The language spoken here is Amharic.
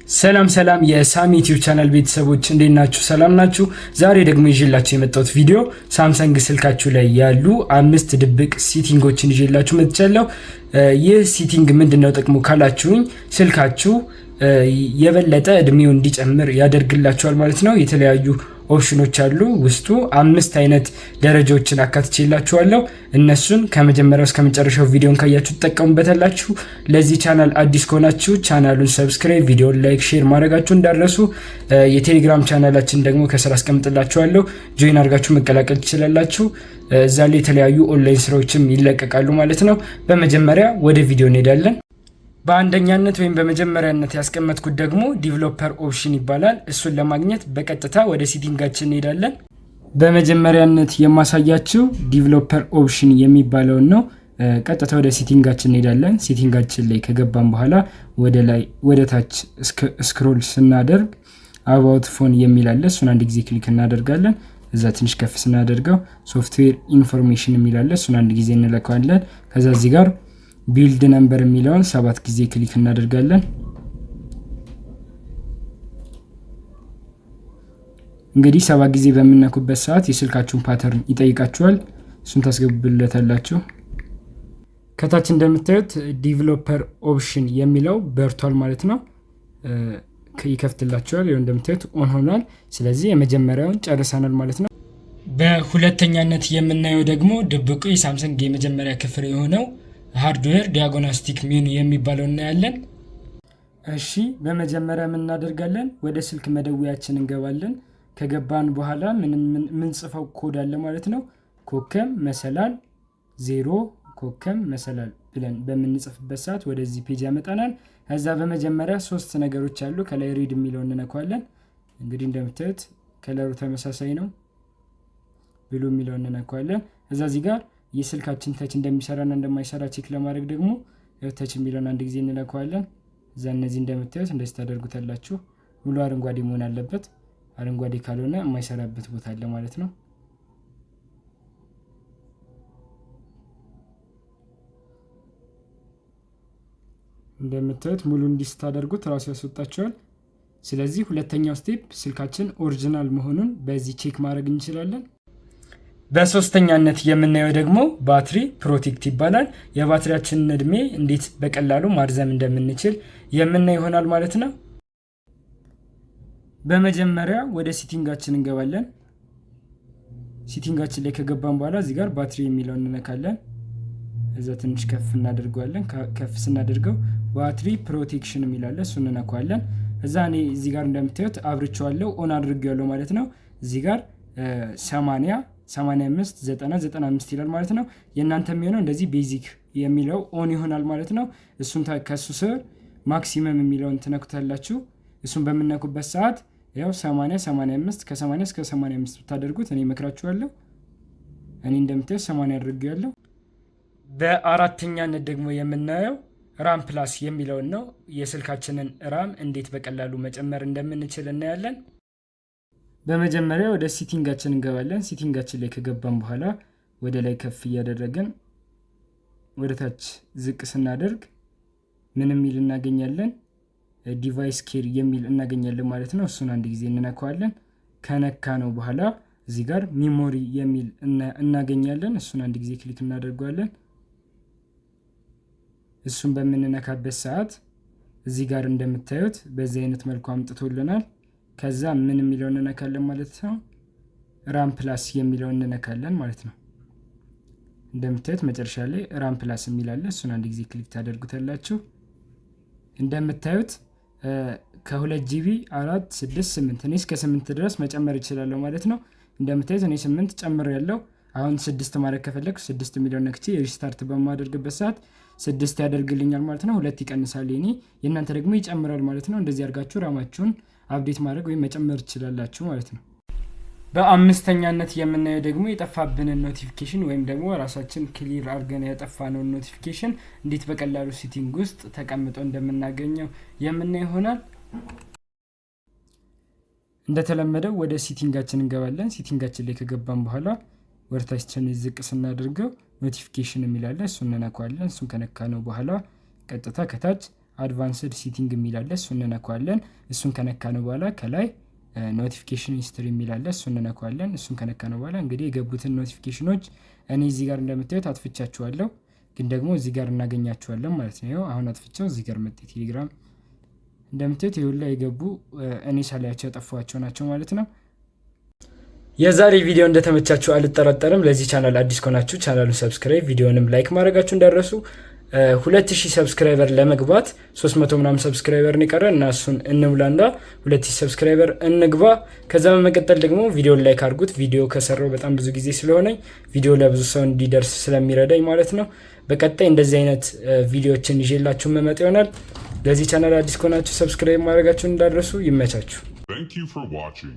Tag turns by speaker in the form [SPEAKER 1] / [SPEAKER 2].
[SPEAKER 1] ሰላም የሳሚ ዩቲዩብ ቻናል ቤተሰቦች እንዴት ናችሁ? ሰላም ናችሁ? ዛሬ ደግሞ ይዤላችሁ የመጣሁት ቪዲዮ ሳምሰንግ ስልካችሁ ላይ ያሉ 5 ድብቅ ሴቲንጎችን ይዤላችሁ መጥቻለሁ። ይህ ሴቲንግ ምንድነው ጥቅሙ ካላችሁኝ ስልካችሁ የበለጠ እድሜው እንዲጨምር ያደርግላችኋል ማለት ነው። የተለያዩ ኦፕሽኖች አሉ። ውስጡ 5 አይነት ደረጃዎችን አካትቼላችኋለሁ። እነሱን ከመጀመሪያው እስከ መጨረሻው ቪዲዮን ካያችሁ ተጠቀሙበታላችሁ። ለዚህ ቻናል አዲስ ከሆናችሁ ቻናሉን ሰብስክራይብ፣ ቪዲዮን ላይክ፣ ሼር ማድረጋችሁ እንዳትረሱ። የቴሌግራም ቻናላችን ደግሞ ከስራ አስቀምጥላችኋለሁ። ጆይን አድርጋችሁ መቀላቀል ትችላላችሁ። እዛ ላይ የተለያዩ ኦንላይን ስራዎችም ይለቀቃሉ ማለት ነው። በመጀመሪያ ወደ ቪዲዮ እንሄዳለን። በአንደኛነት ወይም በመጀመሪያነት ያስቀመጥኩት ደግሞ ዲቨሎፐር ኦፕሽን ይባላል። እሱን ለማግኘት በቀጥታ ወደ ሴቲንጋችን እንሄዳለን። በመጀመሪያነት የማሳያችሁ ዲቨሎፐር ኦፕሽን የሚባለውን ነው። ቀጥታ ወደ ሴቲንጋችን እንሄዳለን። ሴቲንጋችን ላይ ከገባን በኋላ ወደ ላይ ወደ ታች ስክሮል ስናደርግ አባውት ፎን የሚል አለ። እሱን አንድ ጊዜ ክሊክ እናደርጋለን። እዛ ትንሽ ከፍ ስናደርገው ሶፍትዌር ኢንፎርሜሽን የሚል አለ። እሱን አንድ ጊዜ እንለካዋለን። ከዛ እዚህ ጋር ቢልድ ነምበር የሚለውን 7 ጊዜ ክሊክ እናደርጋለን። እንግዲህ 7 ጊዜ በምነኩበት ሰዓት የስልካችሁን ፓተርን ይጠይቃችኋል። እሱን ታስገቡለታላችሁ። ከታች እንደምታዩት ዲቨሎፐር ኦፕሽን የሚለው በርቷል ማለት ነው። ይከፍትላችኋል። ይኸው እንደምታዩት ኦን ሆኗል። ስለዚህ የመጀመሪያውን ጨርሰናል ማለት ነው። በሁለተኛነት የምናየው ደግሞ ድብቁ የሳምሰንግ የመጀመሪያ ክፍል የሆነው ሃርድዌር ዲያግኖስቲክ ሜኑ የሚባለው እናያለን። እሺ በመጀመሪያ ምን እናደርጋለን? ወደ ስልክ መደወያችን እንገባለን። ከገባን በኋላ ምን ጽፈው ኮድ አለ ማለት ነው። ኮከም መሰላል 0 ኮከም መሰላል ብለን በምንጽፍበት ሰዓት ወደዚህ ፔጅ ያመጣናል። ከዛ በመጀመሪያ 3 ነገሮች አሉ። ከላይ ሪድ የሚለውን እንነካዋለን። እንግዲህ እንደምታዩት ከለሩ ተመሳሳይ ነው። ብሉ የሚለውን እንነካዋለን። እዛ እዚህ ጋር የስልካችን ተች እንደሚሰራና እንደማይሰራ ቼክ ለማድረግ ደግሞ ተች የሚለውን አንድ ጊዜ እንነካዋለን። እዛ እነዚህ እንደምታዩት እንደዚህ ታደርጉታላችሁ። ሙሉ አረንጓዴ መሆን አለበት። አረንጓዴ ካልሆነ የማይሰራበት ቦታ አለ ማለት ነው። እንደምታዩት ሙሉ እንዲስታደርጉት ራሱ ያስወጣቸዋል። ስለዚህ ሁለተኛው ስቴፕ ስልካችን ኦሪጂናል መሆኑን በዚህ ቼክ ማድረግ እንችላለን። በሶስተኛነት የምናየው ደግሞ ባትሪ ፕሮቴክት ይባላል። የባትሪያችንን እድሜ እንዴት በቀላሉ ማርዘም እንደምንችል የምናይ ይሆናል ማለት ነው። በመጀመሪያ ወደ ሴቲንጋችን እንገባለን። ሴቲንጋችን ላይ ከገባን በኋላ እዚህ ጋር ባትሪ የሚለውን እንነካለን። እዛ ትንሽ ከፍ እናደርገዋለን። ከፍ ስናደርገው ባትሪ ፕሮቴክሽን የሚላለ እሱን እንነካዋለን። እዛ እኔ እዚህ ጋር እንደምታዩት አብርቼዋለሁ፣ ኦን አድርጌዋለሁ ማለት ነው። እዚህ ጋር 80 85 90 95 ይላል ማለት ነው። የእናንተ የሚሆነው እንደዚህ ቤዚክ የሚለው ኦን ይሆናል ማለት ነው። እሱን ከሱ ስር ማክሲመም የሚለውን ትነኩታላችሁ። እሱን በምነኩበት ሰዓት ያው 80 85 ከ80 እስከ 85 ብታደርጉት እኔ እመክራችኋለሁ። እኔ እንደምታዩት 80 አድርጌያለሁ። በአራተኛነት ደግሞ የምናየው ራም ፕላስ የሚለውን ነው። የስልካችንን ራም እንዴት በቀላሉ መጨመር እንደምንችል እናያለን። በመጀመሪያ ወደ ሴቲንጋችን እንገባለን። ሴቲንጋችን ላይ ከገባን በኋላ ወደ ላይ ከፍ እያደረግን ወደ ታች ዝቅ ስናደርግ ምን የሚል እናገኛለን? ዲቫይስ ኬር የሚል እናገኛለን ማለት ነው። እሱን አንድ ጊዜ እንነካዋለን። ከነካ ነው በኋላ እዚህ ጋር ሚሞሪ የሚል እናገኛለን። እሱን አንድ ጊዜ ክሊክ እናደርገዋለን። እሱን በምንነካበት ሰዓት እዚህ ጋር እንደምታዩት በዚህ አይነት መልኩ አምጥቶልናል። ከዛ ምን የሚለውን እንነካለን ማለት ነው። ራም ፕላስ የሚለውን እንነካለን ማለት ነው። እንደምታዩት መጨረሻ ላይ ራም ፕላስ የሚል አለ። እሱን አንድ ጊዜ ክሊክ ታደርጉታላችሁ። እንደምታዩት ከ2 ጂቢ 4 6 8 እኔ እስከ 8 ድረስ መጨመር እችላለሁ ማለት ነው። እንደምታዩት እኔ 8 ጨምሬያለሁ። አሁን 6 ማድረግ ከፈለኩ 6 የሚለውን ነክቼ ሪስታርት በማደርግበት ሰዓት 6 ያደርግልኛል ማለት ነው። 2 ይቀንሳል የኔ፣ የእናንተ ደግሞ ይጨምራል ማለት ነው። እንደዚህ አድርጋችሁ ራማችሁን አፕዴት ማድረግ ወይም መጨመር ትችላላችሁ ማለት ነው። በአምስተኛነት የምናየው ደግሞ የጠፋብንን ኖቲፊኬሽን ወይም ደግሞ ራሳችን ክሊር አድርገን ያጠፋነውን ኖቲፊኬሽን እንዴት በቀላሉ ሴቲንግ ውስጥ ተቀምጦ እንደምናገኘው የምናየው ይሆናል። እንደተለመደው ወደ ሴቲንጋችን እንገባለን። ሴቲንጋችን ላይ ከገባን በኋላ ወርታችን ዝቅ ስናደርገው ኖቲፊኬሽን የሚላለ እሱን እንነካዋለን። እሱን ከነካነው በኋላ ቀጥታ ከታች አድቫንስድ ሲቲንግ የሚል አለ። እሱን እንነካዋለን። እሱን ከነካነው በኋላ ከላይ ኖቲፊኬሽን ሂስትሪ የሚል አለ። እሱን እንነካዋለን። እሱን ከነካነው በኋላ እንግዲህ የገቡትን ኖቲፊኬሽኖች እኔ እዚህ ጋር እንደምታዩት አጥፍቻቸዋለሁ፣ ግን ደግሞ እዚህ ጋር እናገኛቸዋለን ማለት ነው። አሁን አጥፍቻው እዚህ ጋር መጥቼ ቴሌግራም እንደምታዩት ይሁላ የገቡ እኔ ሳላያቸው ያጠፋቸው ናቸው ማለት ነው። የዛሬ ቪዲዮ እንደተመቻችሁ አልጠራጠርም። ለዚህ ቻናል አዲስ ከሆናችሁ ቻናሉን ሰብስክራይብ፣ ቪዲዮንም ላይክ ማድረጋችሁ እንዳትረሱ። 2000 ሰብስክራይበር ለመግባት 300 ምናምን ሰብስክራይበር ነው የቀረን እና እሱን እንሙላና 2000 ሰብስክራይበር እንግባ። ከዛ በመቀጠል ደግሞ ቪዲዮን ላይክ አድርጉት። ቪዲዮ ከሰራው በጣም ብዙ ጊዜ ስለሆነ ቪዲዮ ለብዙ ሰው እንዲደርስ ስለሚረዳኝ ማለት ነው። በቀጣይ እንደዚህ አይነት ቪዲዮዎችን ይዤላችሁ መመጣ ይሆናል። ለዚህ ቻናል አዲስ ከሆናችሁ ሰብስክራይብ ማድረጋችሁን እንዳትረሱ። ይመቻችሁ። Thank you for watching.